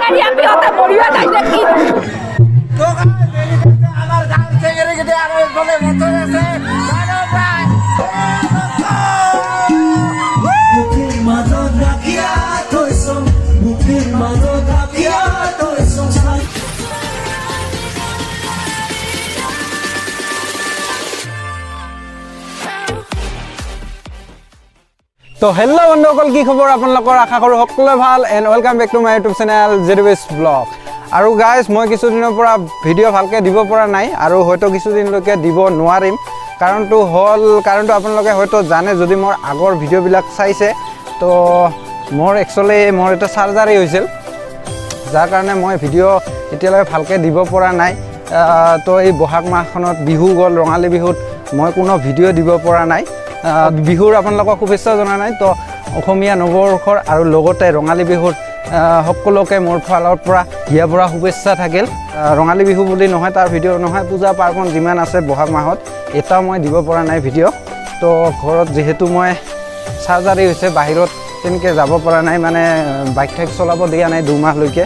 মারি আমি ওটা মরিয়া যাই দেখি তো আমার গাল থেকে রেখে আর বলে মতন আছে জানো ভাই বুকের মাজত রাখিয়া থৈছম বুকের মাজত রাখিয়া থৈছম তো হেল্ল' বন্ধুসকল কি খবৰ আপোনালোকৰ আশা কৰোঁ সকলোৱে ভাল and welcome back to my YouTube channel জেডৱেজ ব্লগ আৰু গাইজ মই কিছুদিনৰ পৰা ভিডিঅ' ভালকৈ দিব পৰা নাই আৰু হয়তো কিছুদিনলৈকে দিব নোৱাৰিম কাৰণটো আপোনালোকে হয়তো জানে যদি মোৰ আগৰ ভিডিঅ'বিলাক চাইছে তো মোৰ একচুৱেলি মোৰ এটা চাৰ্জাৰী হৈছিল যাৰ কাৰণে মই ভিডিঅ' এতিয়ালৈকে ভালকৈ দিব পৰা নাই তো এই বহাগ মাহখনত বিহু গ'ল ৰঙালী বিহুত মই কোনো ভিডিঅ' দিব পৰা নাই বিহুৰ আপোনালোকক শুভেচ্ছা জনা নাই তো অসমীয়া নৱবৰ্ষৰ আৰু লগতে ৰঙালী বিহুৰ সকলোকে মোৰ ফালৰ পৰা ইয়াৰ পৰা শুভেচ্ছা থাকিল ৰঙালী বিহু বুলি নহয় তাৰ ভিডিঅ' নহয় পূজা পাৰ্বণ যিমান আছে বহাগ মাহত এটাও মই দিব পৰা নাই ভিডিঅ' তো ঘৰত যিহেতু মই চাৰ্জাৰী হৈছে বাহিৰত তেনেকৈ যাব পৰা নাই মানে বাইক ঠাইক চলাব দিয়া নাই 2 মাহলৈকে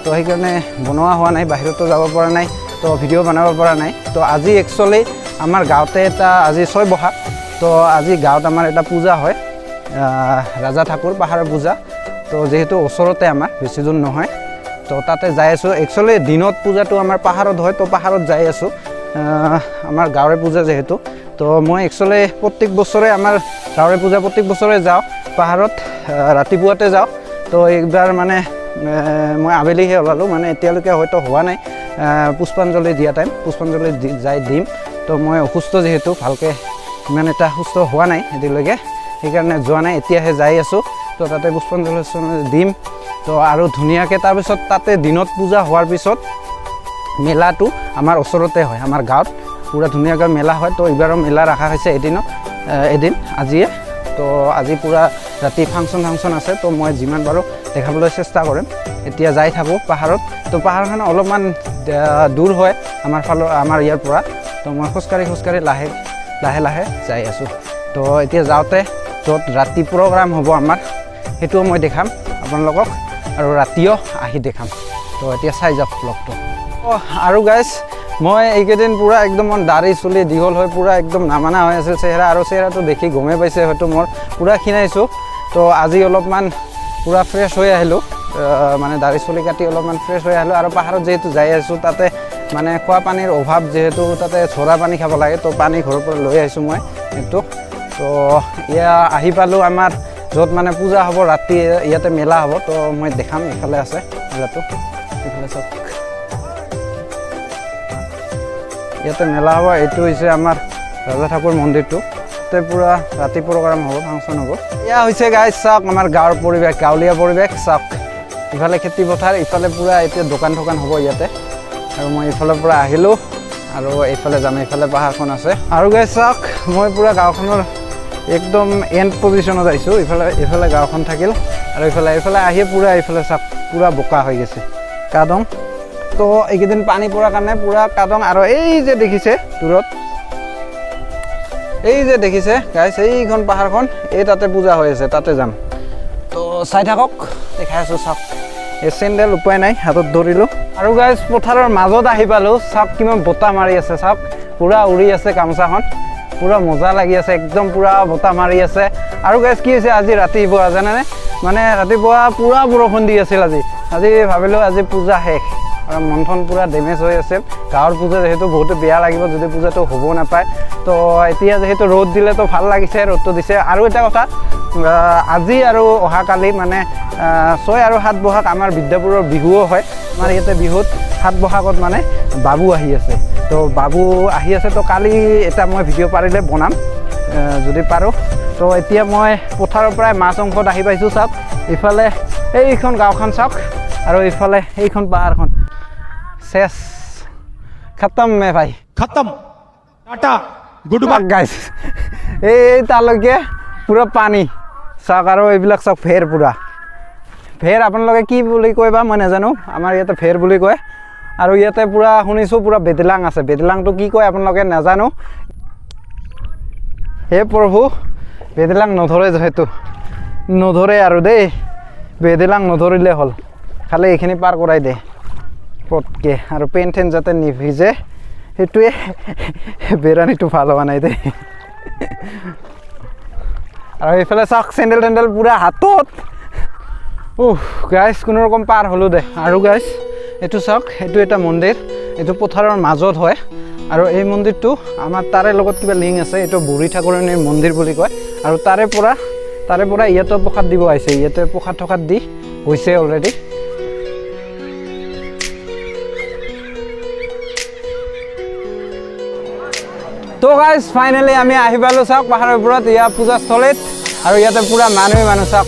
তো সেইকাৰণে বনোৱা হোৱা নাই বাহিৰতো যাব পৰা নাই তো ভিডিঅ' বনাব পৰা নাই তো আজি একচুৱেলি আমাৰ গাঁৱতে এটা আজি 6 বহাগ তো আজি গাঁৱত আমাৰ এটা পূজা হয় ৰাজা ঠাকুৰ পাহাৰৰ পূজা তো যিহেতু ওচৰতে আমাৰ বেছি দূৰ নহয় তো তাতে যাই আছোঁ একচুৱেলি দিনত পূজাটো আমাৰ পাহাৰত হয় তো পাহাৰত যাই আছোঁ আমাৰ গাঁৱৰে পূজা যিহেতু তো মই একচুৱেলি প্ৰত্যেক বছৰে আমাৰ গাঁৱৰে পূজা প্ৰত্যেক বছৰে যাওঁ পাহাৰত ৰাতিপুৱাতে যাওঁ তো এইবাৰ মানে মই আবেলিহে ওলালোঁ মানে এতিয়ালৈকে হয়তো হোৱা নাই পুষ্পাঞ্জলি দিয়া টাইম পুষ্পাঞ্জলি যাই দিম তো মই অসুস্থ যিহেতু ভালকৈ ইমান এটা সুস্থ হোৱা নাই এতিয়ালৈকে সেইকাৰণে যোৱা নাই এতিয়াহে যাই আছোঁ তো তাতে পুষ্পাঞ্জলি দিম তো আৰু ধুনীয়াকৈ তাৰপিছত তাতে দিনত পূজা হোৱাৰ পিছত মেলাটো আমাৰ ওচৰতে হয় আমাৰ গাঁৱত পূৰা ধুনীয়াকৈ মেলা হয় তো এইবাৰো মেলা ৰখা হৈছে এদিন আজিয়ে তো আজি পূৰা ৰাতি ফাংচন আছে তো মই যিমান পাৰোঁ দেখাবলৈ চেষ্টা কৰিম এতিয়া যাই থাকোঁ পাহাৰত তো পাহাৰখন অলপমান দূৰ হয় আমাৰ ইয়াৰ পৰা তো মই খোজকাঢ়ি লাহে লাহে যাই আছোঁ তো এতিয়া যাওঁতে য'ত ৰাতি প্ৰগ্ৰাম হ'ব আমাৰ সেইটোও মই দেখাম আপোনালোকক আৰু ৰাতিও আহি দেখাম তো এতিয়া চাই যাওক ব্লগটো আৰু গাইজ মই এইকেইদিন পূৰা একদম দাড়ি চুলি দীঘল হৈ পূৰা একদম নামানা হৈ আছিল চেহেৰা আৰু চেহেৰাটো দেখি গমেই পাইছে হয়তো মোৰ পূৰা ক্ষীণাইছোঁ তো আজি অলপমান পূৰা ফ্ৰেছ হৈ আহিলোঁ মানে দাড়ি চুলি কাটি অলপমান ফ্ৰেছ হৈ আহিলোঁ আৰু পাহাৰত যিহেতু যাই আছোঁ তাতে মানে খোৱা পানীৰ অভাৱ যিহেতু তাতে ঝৰা পানী খাব লাগে তো পানী ঘৰৰ পৰা লৈ আহিছোঁ মই এইটো তো আহি পালোঁ আমাৰ য'ত মানে পূজা হ'ব ৰাতি ইয়াতে মেলা হ'ব তো মই দেখাম এইফালে আছে মেলাটো এইফালে চাওক ইয়াতে মেলা হ'ব এইটো হৈছে আমাৰ ৰাজা ঠাকুৰ মন্দিৰটো তাতে পূৰা ৰাতি প্ৰগ্ৰাম হ'ব ফাংচন হ'ব এয়া হৈছে গাইজ চাওক আমাৰ গাঁৱৰ পৰিৱেশ গাঁৱলীয়া পৰিৱেশ চাওক ইফালে খেতি পথাৰ ইফালে পূৰা এতিয়া দোকান হ'ব ইয়াতে আৰু মই এইফালৰ পৰা আহিলোঁ আৰু এইফালে যাম এইফালে পাহাৰখন আছে আৰু গাইজ চাওক মই পূৰা গাঁওখনৰ একদম এণ্ড পজিশ্যনত আহিছোঁ এইফালে গাঁওখন থাকিল আৰু এইফালে আহিয়ে পূৰা এইফালে চাওক পূৰা বোকা হৈ গৈছে কাদং তো এইকেইদিন পানী পৰাৰ কাৰণে পূৰা কাদং আৰু এই যে দেখিছে দূৰত এই যে দেখিছে গাইজ এইখন পাহাৰখন এই তাতে পূজা হৈ আছে তাতে যাম তো চাই থাকক দেখাই আছোঁ চাওক এই চেণ্ডেল উপায় নাই হাতত ধৰিলোঁ আৰু গাইজ পথাৰৰ মাজত আহি পালোঁ চাওক কিমান বতাহ মাৰি আছে চাওক পূৰা উৰি আছে গামোচাখন পূৰা মজা লাগি আছে একদম পূৰা বতাহ মাৰি আছে আৰু গাইজ কি হৈছে আজি ৰাতিপুৱা জানেনে মানে ৰাতিপুৱা পূৰা বৰষুণ দি আছিল আজি ভাবিলোঁ আজি পূজা শেষ আৰু মনখন পূৰা ডেমেজ হৈ আছিল গাঁৱৰ পূজা যিহেতু বহুতো বেয়া লাগিব যদি পূজাটো হ'ব নাপায় তো এতিয়া যিহেতু ৰ'দ দিলে তো ভাল লাগিছে ৰ'দটো দিছে আৰু এটা কথা আজি আৰু অহাকালি মানে 6 আৰু 7 বহাগ আমাৰ বিদ্যাপুৰৰ বিহুও হয় আমাৰ ইয়াতে বিহুত 7 বহাগত মানে বাবু আহি আছে তো কালি এটা মই ভিডিঅ' পাৰিলে বনাম যদি পাৰোঁ তো এতিয়া মই পথাৰৰ পৰাই মাছ অংশত আহি পাইছোঁ চাওক ইফালে এইখন গাঁওখন চাওক আৰু ইফালে এইখন পাহাৰখন শেষ খতম মে ভাই खत्म टाटा गुड बाय গাইজ এই তালৈকে পূৰা পানী চাওক আৰু এইবিলাক চাওক ভেৰ আপোনালোকে কি বুলি কয় বা মই নাজানো আমাৰ ইয়াতে ভেৰ বুলি কয় আৰু ইয়াতে পূৰা শুনিছোঁ পূৰা বেদলাং আছে বেদলাংটো কি কয় আপোনালোকে নাজানো হে প্ৰভু বেদলাং নধৰে যিহেতু নধৰে আৰু দেই বেদলাং নধৰিলে হ'ল খালি এইখিনি পাৰ কৰাই দে পটকে আৰু পেন ঠেন যাতে নিভিজে সেইটোৱে বেৰানীটো ভাল হোৱা নাই দেই আৰু এইফালে চাওক চেণ্ডেল টেণ্ডেল পূৰা হাতত গাইজ কোনো ৰকম পাৰ হ'লোঁ দে আৰু গাইজ এইটো চাওক এইটো এটা মন্দিৰ এইটো পথাৰৰ মাজত হয় আৰু এই মন্দিৰটো আমাৰ তাৰে লগত কিবা লিংক আছে এইটো বুঢ়ী ঠাকুৰণীৰ মন্দিৰ বুলি কয় আৰু তাৰে পৰা ইয়াতে প্ৰসাদ দিব আহিছে ইয়াতে প্ৰসাদ থকাত দি হৈছে অলৰেডি তো গাইজ ফাইনেলি আমি আহি পালোঁ চাওক পাহাৰৰ ওপৰত ইয়াৰ পূজাস্থলীত আৰু ইয়াতে পূৰা মানুহ চাওক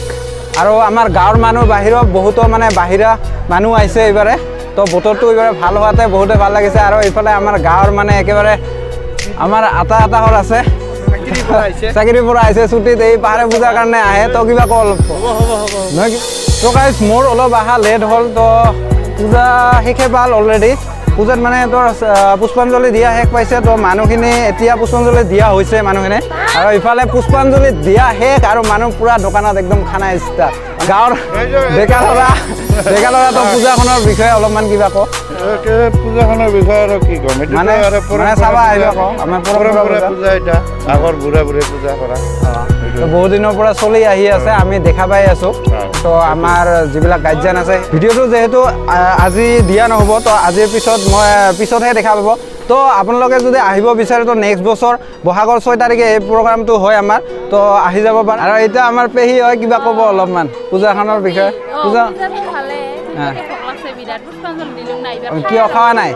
আৰু আমাৰ গাঁৱৰ মানুহ বাহিৰত বহুতো মানে বাহিৰা মানুহ আহিছে এইবাৰে তো বতৰটো এইবাৰে ভাল হোৱাতে বহুতে ভাল লাগিছে আৰু এইফালে আমাৰ গাঁৱৰ মানে একেবাৰে আমাৰ আটাহৰ আছে চাকৰিৰ পৰা আহিছে ছুটীত এই পাহাৰে পূজাৰ কাৰণে আহে তো কিবা কওঁ অলপ নহয় তো গাইজ মোৰ অলপ অহা লেট হ'ল তো পূজা শেষে পাল অলৰেডি পূজাত মানে তোৰ পুষ্পাঞ্জলি দিয়া শেষ পাইছে তো মানুহখিনি এতিয়া পুষ্পাঞ্জলি দিয়া হৈছে মানুহখিনি আৰু ইফালে পুষ্পাঞ্জলি দিয়া শেষ আৰু মানুহ পুৰা দোকানত একদম খানা ষ্টাৰ্ট গাঁৱৰ ডেকা ল'ৰা তো পূজাখনৰ বিষয়ে অলপমান কিবা কওঁ পূজাখনৰ বিষয়ে আৰু কি ক'ম মানে চাবা আহিবা কওঁ আমাৰ পৰম্পৰা পূজা এটা আগৰ বুঢ়া পূজা কৰা বহুত দিনৰ পৰা চলি আহি আছে আমি দেখা পাই আছোঁ তো আমাৰ যিবিলাক গাৰ্জিয়ান আছে ভিডিঅ'টো যিহেতু আজি দিয়া নহ'ব তো আজিৰ পিছতহে দেখা পাব তো আপোনালোকে যদি আহিব বিচাৰে তো নেক্সট বছৰ বহাগৰ 6 তাৰিখে এই প্ৰগ্ৰামটো হয় আমাৰ তো আহি যাব পাৰে আৰু এতিয়া আমাৰ পেহী হয় কিবা ক'ব অলপমান পূজাখনৰ বিষয়ে পূজা কিয় খোৱা নাই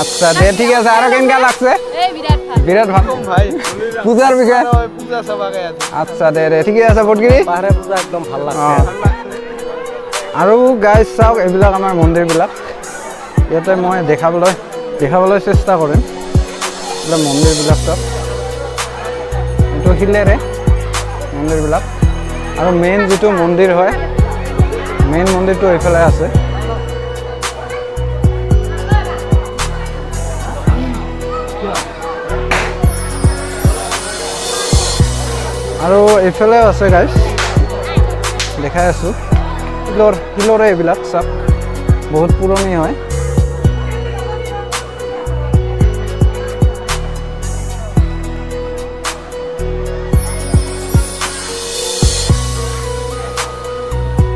আচ্ছা দে ঠিক আছে আৰু কেনেকুৱা লাগছে বিৰাট ভাল পূজাৰ বিষয়ে আচ্ছা দে ঠিকে আছে বটগিৰি পাহাৰে পূজা একদম ভাল লাগছে আৰু গাইজ চাওক এইবিলাক আমাৰ মন্দিৰবিলাক ইয়াতে মই দেখাবলৈ চেষ্টা কৰিম এইবিলাক মন্দিৰবিলাক চাওক এইটো শিলেৰে মন্দিৰবিলাক আৰু মেইন যিটো মন্দিৰ হয় মেইন মন্দিৰটো এইফালে আছে আৰু এইফালেও আছে গাইজ দেখাই আছোঁ শিলৰে এইবিলাক চাওক বহুত পুৰণি হয়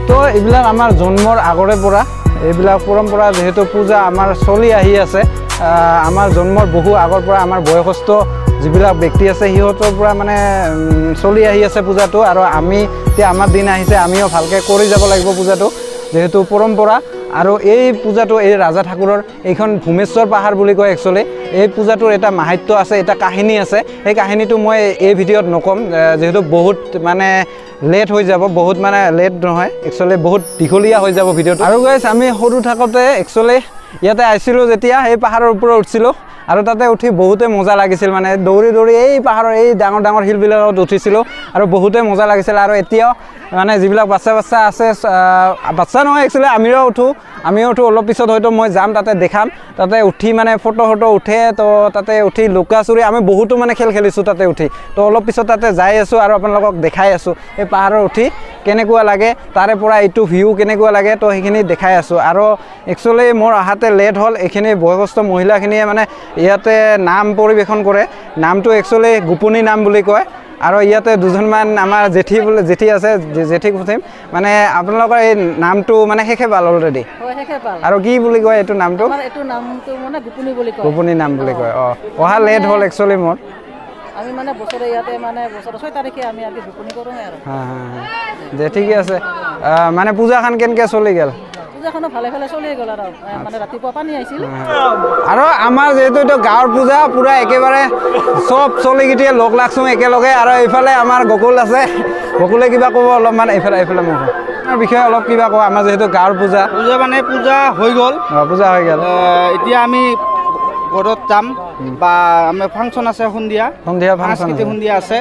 তো এইবিলাক আমাৰ জন্মৰ আগৰে পৰা এইবিলাক পৰম্পৰা যেহেতু পূজা আমাৰ চলি আহি আছে আমাৰ জন্মৰ বহু আগৰ পৰা আমাৰ বয়সস্থ যিবিলাক ব্যক্তি আছে সিহঁতৰ পৰা মানে চলি আহি আছে পূজাটো আৰু আমি এতিয়া আমাৰ দিন আহিছে আমিও ভালকৈ কৰি যাব লাগিব পূজাটো যেহেতু পৰম্পৰা আৰু এই পূজাটো এই ৰাজা ঠাকুৰৰ এইখন ভূমেশ্বৰ পাহাৰ বুলি কয় একচুৱেলি এই পূজাটোৰ এটা মাহাত্য আছে এটা কাহিনী আছে সেই কাহিনীটো মই এই ভিডিঅ'ত নক'ম যেহেতু বহুত মানে লেট হৈ যাব বহুত মানে লেট নহয় একচুৱেলি বহুত দীঘলীয়া হৈ যাব ভিডিঅ'টো আৰু গাইজ আমি সৰু থাকোঁতে একচুৱেলি ইয়াতে আহিছিলোঁ যেতিয়া এই পাহাৰৰ ওপৰত উঠিছিলোঁ আৰু তাতে উঠি বহুতে মজা লাগিছিল মানে দৌৰি এই পাহাৰৰ এই ডাঙৰ শিলবিলাকত উঠিছিলোঁ আৰু বহুতে মজা লাগিছিল আৰু এতিয়াও মানে যিবিলাক বাচ্চা আছে বাচ্চা নহয় একচুৱেলি আমিও উঠোঁ অলপ পিছত হয়তো মই যাম তাতে দেখাম তাতে উঠি মানে ফটো উঠে তো তাতে উঠি লুকা চুৰি আমি বহুতো মানে খেল খেলিছোঁ তাতে উঠি তো অলপ পিছত তাতে যাই আছোঁ আৰু আপোনালোকক দেখাই আছোঁ এই পাহাৰৰ উঠি কেনেকুৱা লাগে তাৰে পৰা এইটো ভিউ কেনেকুৱা লাগে তো সেইখিনি দেখাই আছোঁ আৰু একচুৱেলি মোৰ অহাতে লেট হ'ল এইখিনি বয়সস্থ মহিলাখিনিয়ে মানে ইয়াতে নাম পৰিৱেশন কৰে নামটো একচুৱেলি গোপনী নাম বুলি কয় আৰু ইয়াতে দুজনমান আমাৰ জেঠি আছে জেঠি কুঠিম মানে আপোনালোকৰ এই নামটো মানে শেষে পাল অলৰেডি আৰু কি বুলি কয় এইটো নামটো গোপনী নাম বুলি কয় অহা লেট হ'ল একচুৱেলি মোৰ আমি মানে বছৰে ইয়াতে মানে বছৰ 6 তাৰিখে আমি আজি গোপনী কৰোঁ আৰু দে ঠিকে আছে মানে পূজাখন কেনেকৈ চলি গ'ল পূজাখনো ভালে চলি গ'ল আৰু মানে ৰাতিপুৱা পানী আহিছিল আৰু আমাৰ যিহেতু এইটো গাঁৱৰ পূজা পূৰা একেবাৰে চব চলিকেইটিয়ে লগ লাগছোঁ একেলগে আৰু এইফালে আমাৰ গকুল আছে গকুলে কিবা ক'ব অলপমান এইফালে মোৰ বিষয়ে অলপ কিবা ক'ব আমাৰ যিহেতু গাঁৱৰ পূজা মানে পূজা হৈ গ'ল এতিয়া আমি ঘৰত যাম বা আমাৰ ফাংচন আছে সন্ধিয়া সাংস্কৃতিক সন্ধিয়া আছে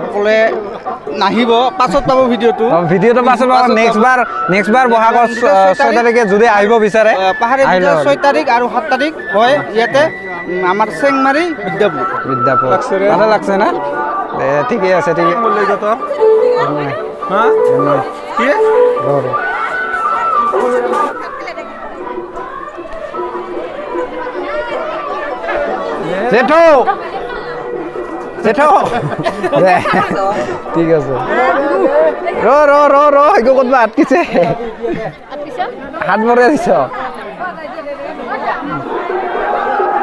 সকলোৱে নাহিব পাছত পাব ভিডিঅ'টো পাছত নেক্সট বাৰ বহাগৰ 6 তাৰিখে যদি আহিব বিচাৰে পাহাৰী পূজা 6 তাৰিখ আৰু 7 তাৰিখ হয় ইয়াতে আমাৰ চেংমাৰী বিদ্যাপুৰ ভালে লাগছে না ঠিকে আছে জেঠু জেঠু দে ঠিক আছে ৰ একো ক'তবা আটকিছে হাত মৰাই দিছ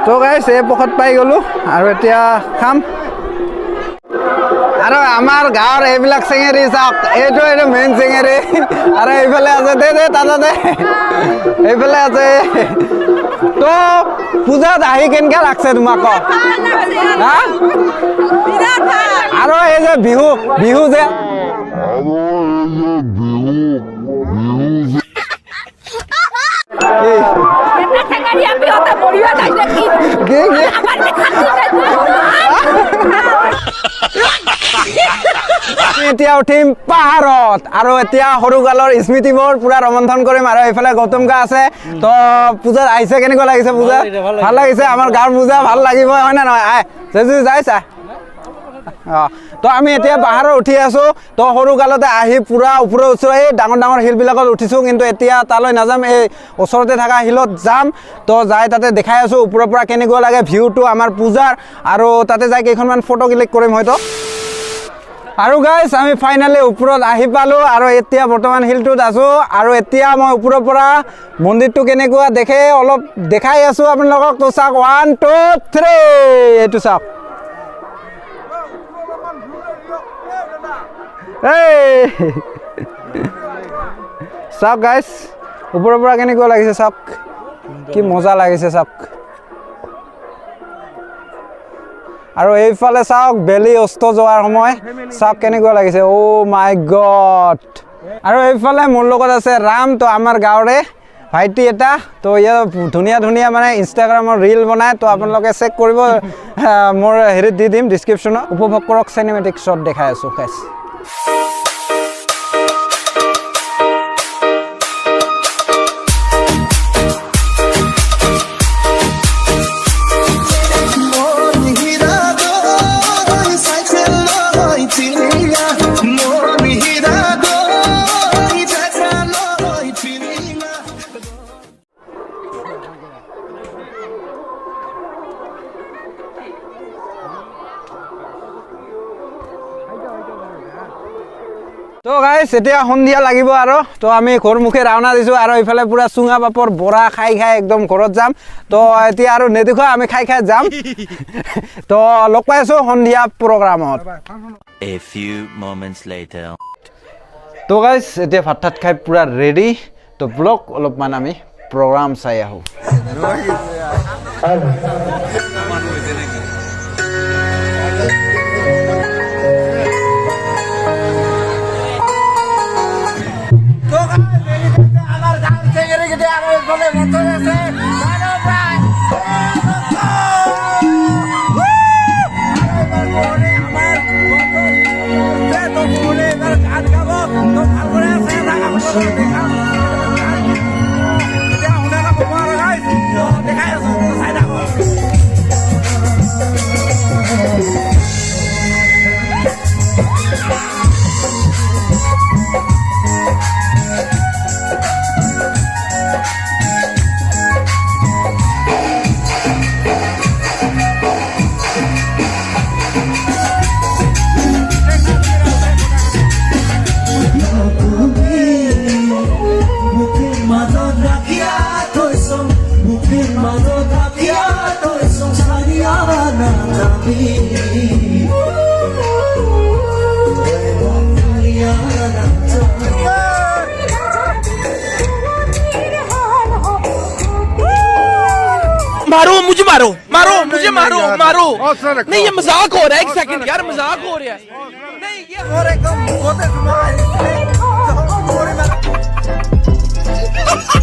তো গাইছ এই পখত পাই গ'লো আৰু এতিয়া খাম আৰু আমাৰ গাঁৱৰ এইবিলাক চেঙেৰি চাওক এইটো মেইন চেঙেৰি আৰু এইফালে আছে দে দাদা দে এইফালে আছে তো পূজাত আহি কেনেকৈ লাগছে তোমাক হা আৰু এই যে বিহু যে এতিয়া উঠিম পাহাৰত আৰু এতিয়া সৰুকালৰ স্মৃতিবোৰ পুৰা ৰোমন্থন কৰিম আৰু এইফালে গৌতম গা আছে তো পূজাত আহিছে কেনেকুৱা লাগিছে পূজা ভাল লাগিছে আমাৰ গাঁৱৰ পূজা ভাল লাগিব হয় নে নহয় আহ যাইছা তো আমি এতিয়া পাহাৰত উঠি আছোঁ তো সৰুকালতে আহি পুৰা ওপৰে এই ডাঙৰ শিলবিলাকত উঠিছোঁ কিন্তু এতিয়া তালৈ নাযাম এই ওচৰতে থকা শিলত যাম তো যাই তাতে দেখাই আছোঁ ওপৰৰ পৰা কেনেকুৱা লাগে ভিউটো আমাৰ পূজাৰ আৰু তাতে যাই কেইখনমান ফটো ক্লিক কৰিম হয়তো আৰু গাইজ আমি ফাইনেলি ওপৰত আহি পালোঁ আৰু এতিয়া বৰ্তমান শিলটোত আছোঁ আৰু এতিয়া মই ওপৰৰ পৰা মন্দিৰটো কেনেকুৱা দেখে অলপ দেখাই আছোঁ আপোনালোকক তো চাওক 1 2 3 এইটো চাওক চাওক গাইজ ওপৰৰ পৰা কেনেকুৱা লাগিছে চাওক কি মজা লাগিছে চাওক আৰু এইফালে চাওক বেলি অস্ত যোৱাৰ সময় চাওক কেনেকুৱা লাগিছে অ' মাই গড আৰু এইফালে মোৰ লগত আছে ৰাম তো আমাৰ গাঁৱৰে ভাইটি এটা তো ইয়াত ধুনীয়া মানে ইনষ্টাগ্ৰামৰ ৰিল বনায় তো আপোনালোকে চেক কৰিব মোৰ হেৰিত দি দিম ডিছক্ৰিপশ্যনত উপভোগ কৰক চিনেমেটিক শ্বট দেখাই আছোঁ গাইজ তো গাইজ এতিয়া সন্ধিয়া লাগিব আৰু তো আমি ঘৰ মুখে ৰাওনা দিছোঁ আৰু এইফালে পুৰা চুঙা পাপৰ বৰা খাই একদম ঘৰত যাম তো এতিয়া আৰু নেদেখুৱা আমি খাই যাম তো লগ পাই আছোঁ সন্ধিয়া প্ৰগ্ৰামত A few moments later. তো গাইজ এতিয়া ভাত খাই পুৰা ৰেডি তো ব্লগ অলপমান আমি প্ৰগ্ৰাম চাই আহোঁ मारो मुझे मारो नहीं ये मजाक हो रहा है एक सेकंड यार मजाक हो रहा है नहीं ये